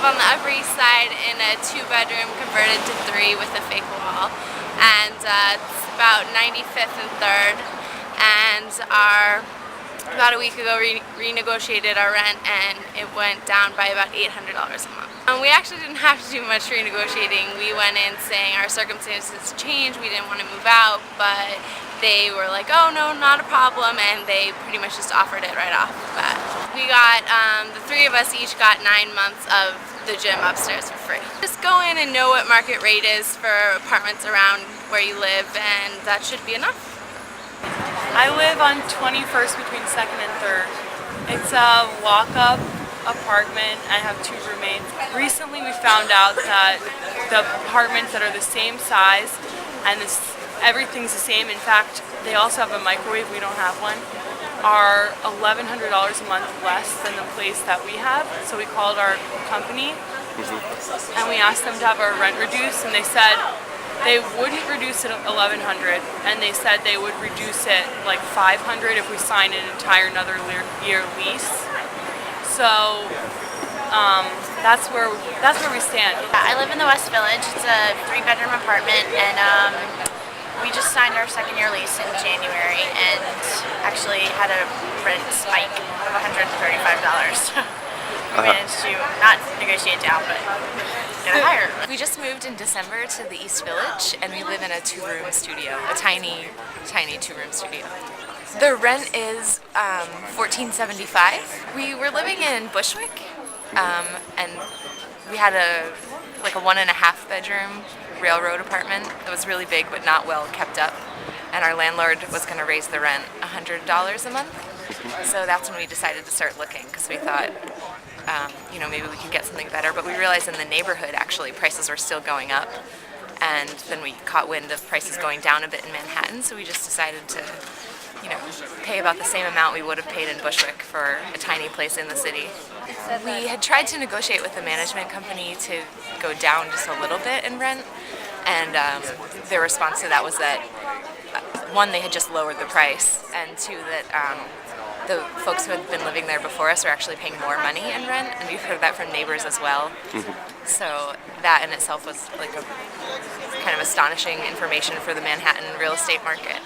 on the Upper East Side in a 2-bedroom converted to 3 with a fake wall, and it's about 95th and 3rd, and about a week ago renegotiated our rent, and it went down by about $800 a month. We actually didn't have to do much renegotiating. We went in saying our circumstances changed, we didn't want to move out, but they were like, oh no, not a problem, and they pretty much just offered it right off the bat. We got, the 3 of us each got 9 months of the gym upstairs for free. Just go in and know what market rate is for apartments around where you live, and that should be enough. I live on 21st between 2nd and 3rd. It's a walk-up apartment. I have 2 roommates. Recently we found out that the apartments that are the same size and everything's the same, in fact they also have a microwave, we don't have one, are $1,100 a month less than the place that we have. So we called our company and we asked them to have our rent reduced, and they said they wouldn't reduce it $1,100, and they said they would reduce it like $500 if we sign an entire another year lease. So that's where we stand. I live in the West Village. It's a 3-bedroom apartment, and we just signed our 2nd year lease in January, and actually had a rent spike of $135. We managed to not negotiate down, but get it higher. We just moved in December to the East Village, and we live in a 2-room studio, a tiny 2-room studio. The rent is $14.75. We were living in Bushwick, and we had a 1.5-bedroom railroad apartment that was really big but not well kept up, and our landlord was going to raise the rent $100 a month. So that's when we decided to start looking, because we thought, maybe we could get something better. But we realized in the neighborhood, actually, prices were still going up. And then we caught wind of prices going down a bit in Manhattan, so we just decided to, pay about the same amount we would have paid in Bushwick for a tiny place in the city. We had tried to negotiate with the management company to go down just a little bit in rent, and their response to that was that, 1, they had just lowered the price, and 2, that the folks who had been living there before us were actually paying more money in rent, and we've heard that from neighbors as well. So that in itself was like a kind of astonishing information for the Manhattan real estate market.